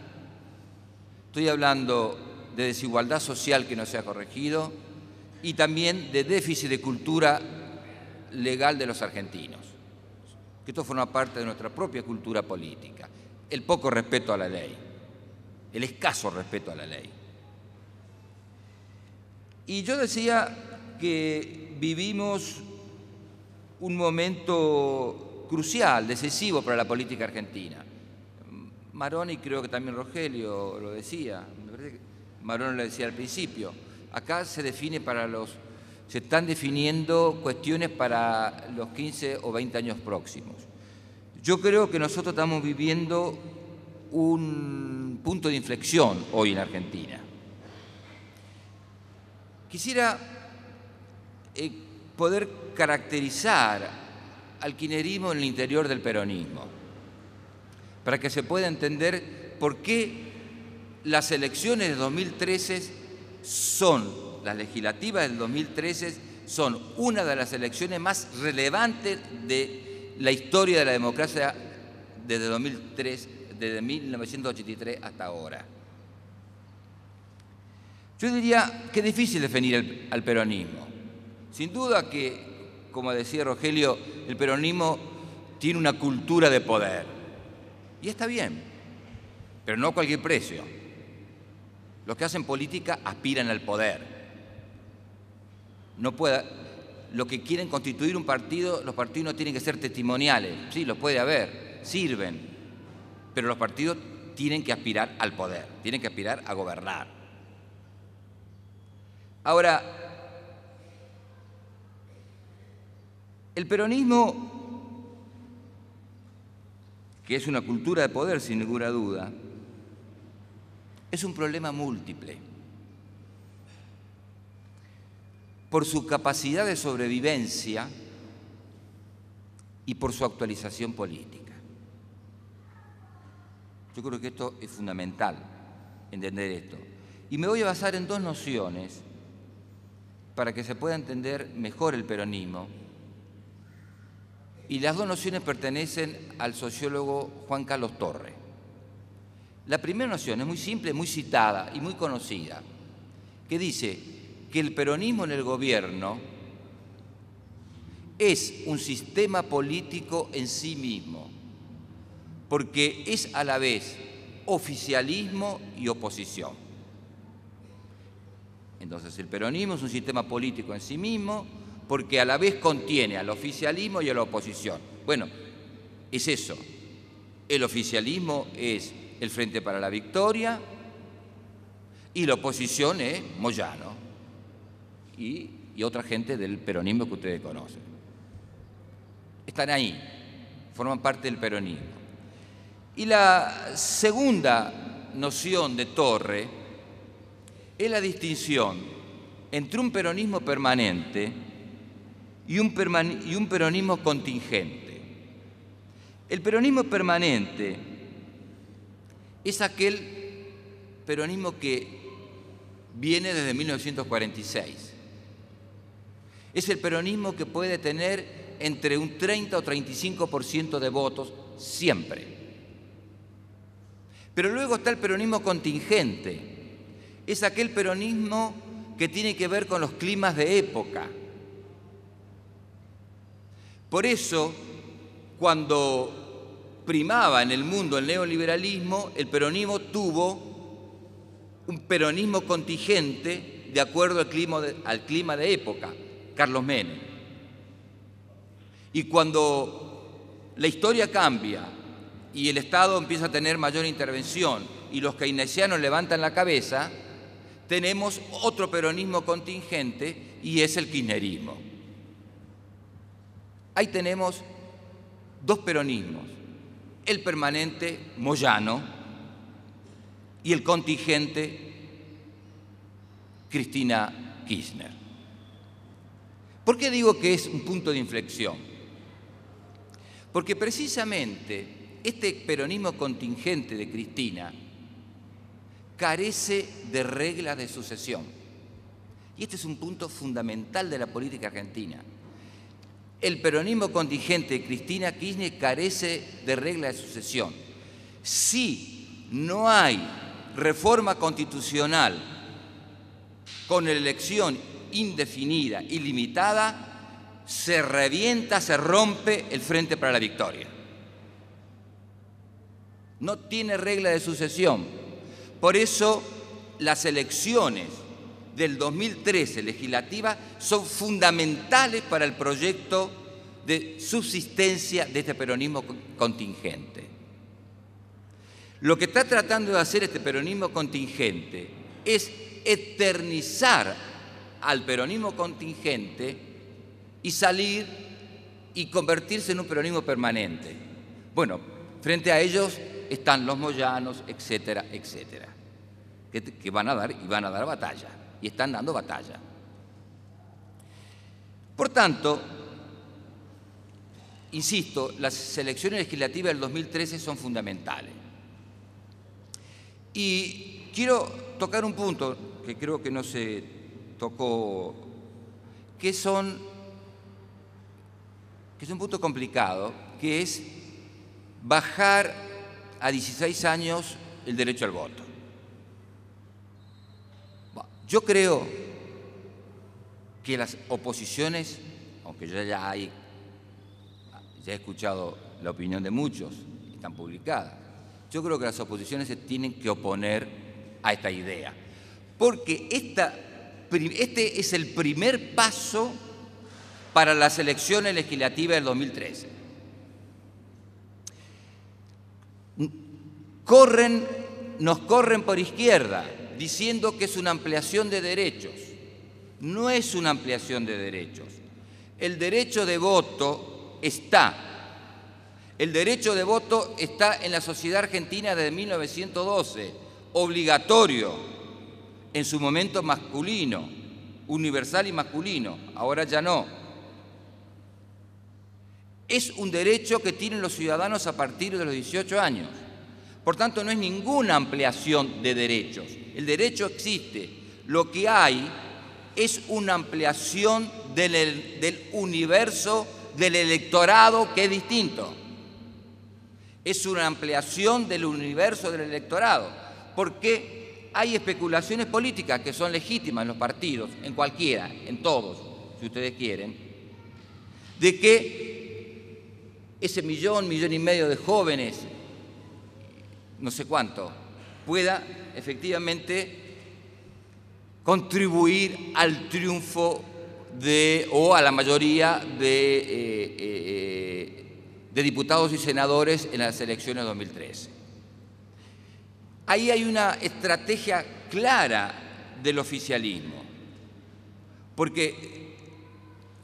estoy hablando de desigualdad social que no se ha corregido y también de déficit de cultura legal de los argentinos, que esto forma parte de nuestra propia cultura política, el poco respeto a la ley, el escaso respeto a la ley. Y yo decía que vivimos un momento crucial, decisivo para la política argentina. Maroni, creo que también Rogelio lo decía, me parece que Maroni lo decía al principio, acá se define para los se están definiendo cuestiones para los 15 o 20 años próximos. Yo creo que nosotros estamos viviendo un punto de inflexión hoy en Argentina. Quisiera poder caracterizar al kirchnerismo en el interior del peronismo, para que se pueda entender por qué las elecciones de 2013 las legislativas del 2013 son una de las elecciones más relevantes de la historia de la democracia desde 1983 hasta ahora. Yo diría que es difícil definir al peronismo. Sin duda que, como decía Rogelio, el peronismo tiene una cultura de poder. Y está bien, pero no a cualquier precio. Los que hacen política aspiran al poder. Los que quieren constituir un partido, los partidos no tienen que ser testimoniales. Sí, los puede haber, sirven, pero los partidos tienen que aspirar al poder, tienen que aspirar a gobernar. Ahora, el peronismo, que es una cultura de poder sin ninguna duda, es un problema múltiple. Por su capacidad de sobrevivencia y por su actualización política. Yo creo que esto es fundamental, entender esto. Y me voy a basar en dos nociones para que se pueda entender mejor el peronismo. Y las dos nociones pertenecen al sociólogo Juan Carlos Torre. La primera noción es muy simple, muy citada y muy conocida, que dice que el peronismo en el gobierno es un sistema político en sí mismo, porque es a la vez oficialismo y oposición. Entonces, el peronismo es un sistema político en sí mismo, porque a la vez contiene al oficialismo y a la oposición. Bueno, es eso. El oficialismo es el Frente para la Victoria y la oposición es Moyano y otra gente del peronismo que ustedes conocen. Están ahí, forman parte del peronismo. Y la segunda noción de Torre es la distinción entre un peronismo permanente y un peronismo contingente. El peronismo permanente es aquel peronismo que viene desde 1946. Es el peronismo que puede tener entre un 30 o 35% de votos siempre. Pero luego está el peronismo contingente. Es aquel peronismo que tiene que ver con los climas de época. Por eso, cuando primaba en el mundo el neoliberalismo, el peronismo tuvo un peronismo contingente de acuerdo al clima de época, Carlos Menem. Y cuando la historia cambia y el Estado empieza a tener mayor intervención y los keynesianos levantan la cabeza, tenemos otro peronismo contingente y es el kirchnerismo. Ahí tenemos dos peronismos, el permanente Moyano y el contingente Cristina Kirchner. ¿Por qué digo que es un punto de inflexión? Porque precisamente este peronismo contingente de Cristina carece de reglas de sucesión. Y este es un punto fundamental de la política argentina. El peronismo contingente de Cristina Kirchner carece de reglas de sucesión. Si no hay reforma constitucional con elección indefinida y limitada, se revienta, se rompe el Frente para la Victoria. No tiene regla de sucesión. Por eso las elecciones del 2013 legislativas son fundamentales para el proyecto de subsistencia de este peronismo contingente. Lo que está tratando de hacer este peronismo contingente es eternizar al peronismo contingente y salir y convertirse en un peronismo permanente. Bueno, frente a ellos están los Moyanos, etcétera, etcétera, que van a dar batalla, y están dando batalla. Por tanto, insisto, las elecciones legislativas del 2013 son fundamentales. Y quiero tocar un punto que creo que no se tocó, que es un punto complicado, que es bajar a 16 años el derecho al voto. Yo creo que las oposiciones, aunque yo ya he escuchado la opinión de muchos, que están publicadas, yo creo que las oposiciones se tienen que oponer a esta idea, porque este es el primer paso para las elecciones legislativas del 2013. Nos corren por izquierda diciendo que es una ampliación de derechos. No es una ampliación de derechos. El derecho de voto está. El derecho de voto está en la sociedad argentina desde 1912, obligatorio, en su momento masculino, universal y masculino, ahora ya no. Es un derecho que tienen los ciudadanos a partir de los 18 años. Por tanto, no es ninguna ampliación de derechos. El derecho existe. Lo que hay es una ampliación del universo del electorado, que es distinto. Es una ampliación del universo del electorado, porque hay especulaciones políticas que son legítimas en los partidos, en cualquiera, en todos, si ustedes quieren, de que ese millón y medio de jóvenes, no sé cuánto, pueda efectivamente contribuir al triunfo o a la mayoría de diputados y senadores en las elecciones de 2013. Ahí hay una estrategia clara del oficialismo, porque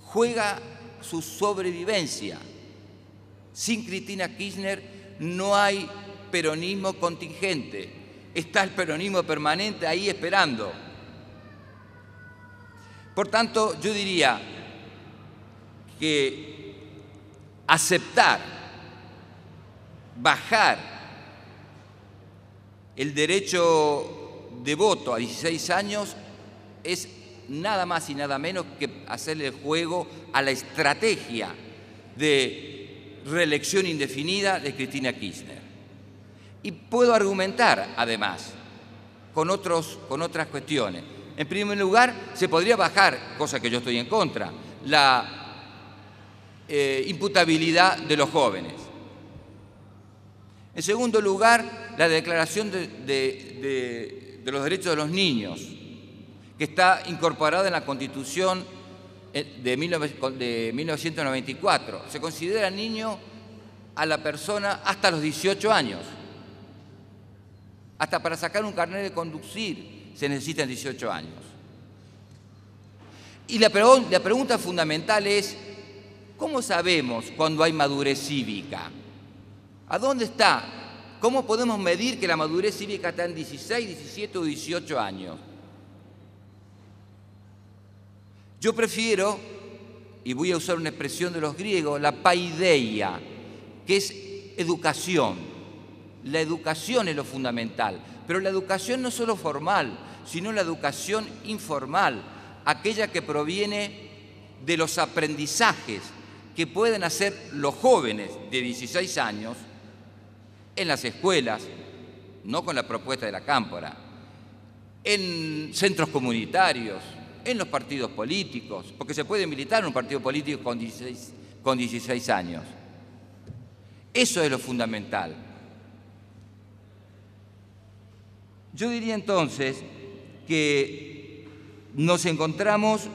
juega su sobrevivencia. Sin Cristina Kirchner no hay peronismo contingente, está el peronismo permanente ahí esperando. Por tanto, yo diría que aceptar, bajar el derecho de voto a 16 años es nada más y nada menos que hacerle el juego a la estrategia de reelección indefinida de Cristina Kirchner. Y puedo argumentar, además, con otras cuestiones. En primer lugar, se podría bajar, cosa que yo estoy en contra, la imputabilidad de los jóvenes. En segundo lugar, la declaración de los derechos de los niños, que está incorporada en la Constitución de 1994. Se considera niño a la persona hasta los 18 años. Hasta para sacar un carnet de conducir se necesitan 18 años. Y la pregunta fundamental es, ¿cómo sabemos cuando hay madurez cívica? ¿A dónde está? ¿Cómo podemos medir que la madurez cívica está en 16, 17 o 18 años? Yo prefiero, y voy a usar una expresión de los griegos, la paideia, que es educación. La educación es lo fundamental, pero la educación no solo formal, sino la educación informal, aquella que proviene de los aprendizajes que pueden hacer los jóvenes de 16 años en las escuelas, no con la propuesta de la Cámpora, en centros comunitarios, en los partidos políticos, porque se puede militar en un partido político con 16 años. Eso es lo fundamental. Yo diría entonces que nos encontramos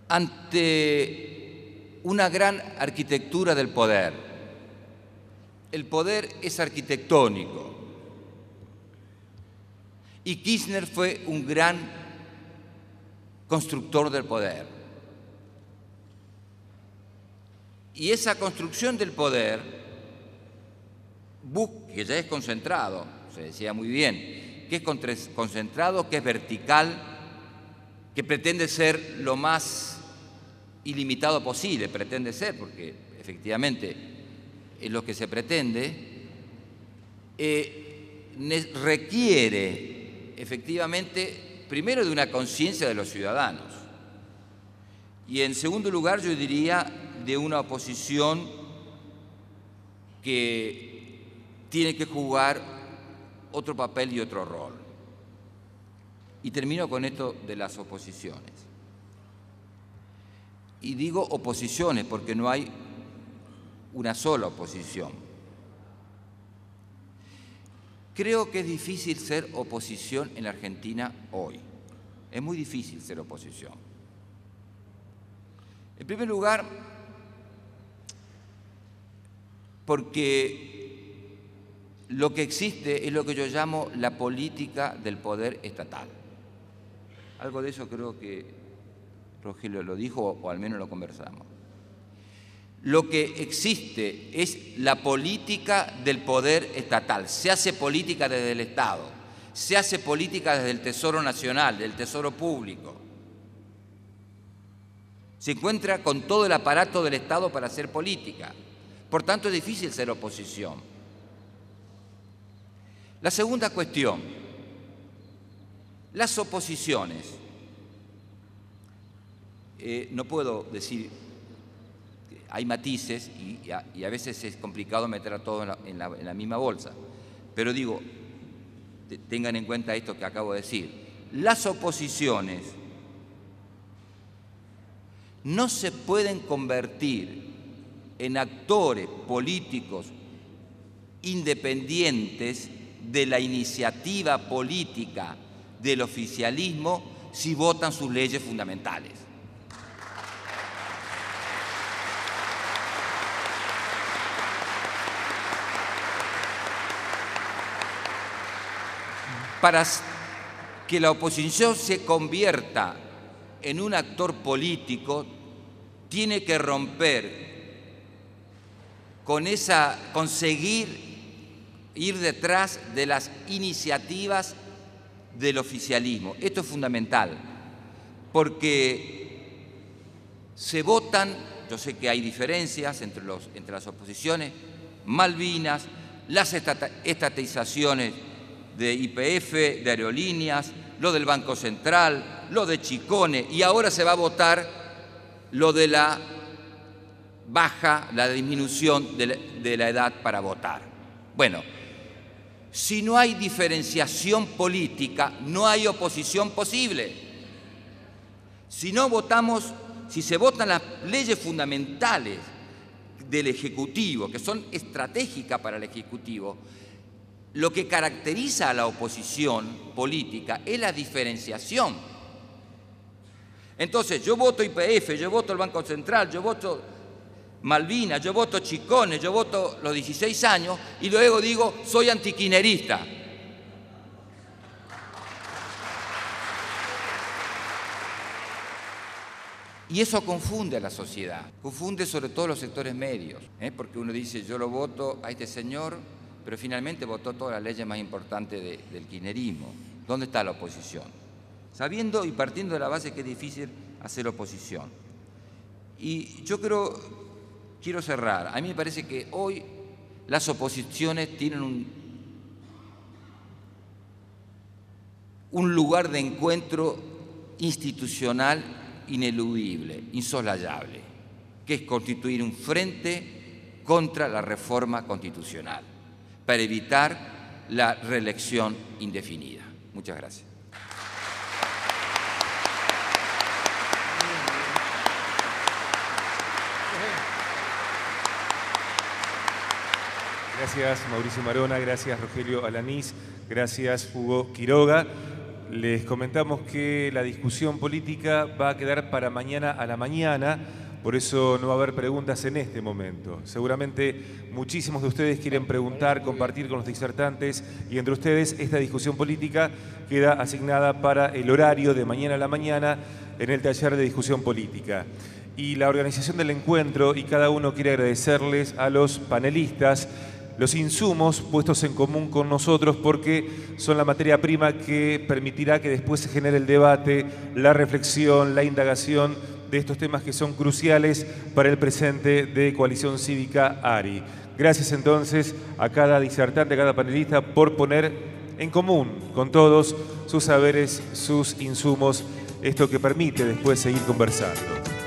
ante una gran arquitectura del poder. El poder es arquitectónico. Y Kirchner fue un gran constructor del poder. Y esa construcción del poder, que ya es concentrado, se decía muy bien, que es concentrado, que es vertical, que pretende ser lo más ilimitado posible, pretende ser, porque efectivamente es lo que se pretende, requiere efectivamente primero de una conciencia de los ciudadanos y en segundo lugar yo diría de una oposición que tiene que jugar otro papel y otro rol. Y termino con esto de las oposiciones. Y digo oposiciones porque no hay una sola oposición. Creo que es difícil ser oposición en la Argentina hoy. Es muy difícil ser oposición. En primer lugar, porque lo que existe es lo que yo llamo la política del poder estatal. Algo de eso creo que Rogelio lo dijo o al menos lo conversamos. Lo que existe es la política del poder estatal. Se hace política desde el Estado, se hace política desde el Tesoro Nacional, del Tesoro Público. Se encuentra con todo el aparato del Estado para hacer política. Por tanto, es difícil ser oposición. La segunda cuestión, las oposiciones. No puedo decir, hay matices y a veces es complicado meter a todos en la misma bolsa, pero digo, tengan en cuenta esto que acabo de decir. Las oposiciones no se pueden convertir en actores políticos independientes de la iniciativa política del oficialismo si votan sus leyes fundamentales. Para que la oposición se convierta en un actor político, tiene que romper conseguir ir detrás de las iniciativas del oficialismo. Esto es fundamental, porque se votan, yo sé que hay diferencias entre las oposiciones, Malvinas, las estatizaciones de YPF, de aerolíneas, lo del Banco Central, lo de Chicone, y ahora se va a votar lo de la disminución de la edad para votar. Bueno, si no hay diferenciación política, no hay oposición posible. Si se votan las leyes fundamentales del Ejecutivo, que son estratégicas para el Ejecutivo, lo que caracteriza a la oposición política es la diferenciación. Entonces, yo voto YPF, yo voto el Banco Central, yo voto Malvinas, yo voto Chicone, yo voto los 16 años y luego digo, soy antiquinerista. Y eso confunde a la sociedad, confunde sobre todo los sectores medios, porque uno dice, yo lo voto a este señor, pero finalmente votó todas las leyes más importantes del kirchnerismo. ¿Dónde está la oposición? Sabiendo y partiendo de la base que es difícil hacer oposición. Y yo quiero cerrar. A mí me parece que hoy las oposiciones tienen un lugar de encuentro institucional ineludible, insoslayable, que es constituir un frente contra la reforma constitucional, para evitar la reelección indefinida. Muchas gracias. Gracias Mauricio Marona, gracias Rogelio Alanís, gracias Hugo Quiroga. Les comentamos que la discusión política va a quedar para mañana a la mañana, por eso no va a haber preguntas en este momento. Seguramente muchísimos de ustedes quieren preguntar, compartir con los disertantes y entre ustedes esta discusión política queda asignada para el horario de mañana a la mañana en el taller de discusión política. Y la organización del encuentro, y cada uno quiere agradecerles a los panelistas los insumos puestos en común con nosotros, porque son la materia prima que permitirá que después se genere el debate, la reflexión, la indagación de estos temas que son cruciales para el presente de Coalición Cívica ARI. Gracias entonces a cada disertante, a cada panelista por poner en común con todos sus saberes, sus insumos, esto que permite después seguir conversando.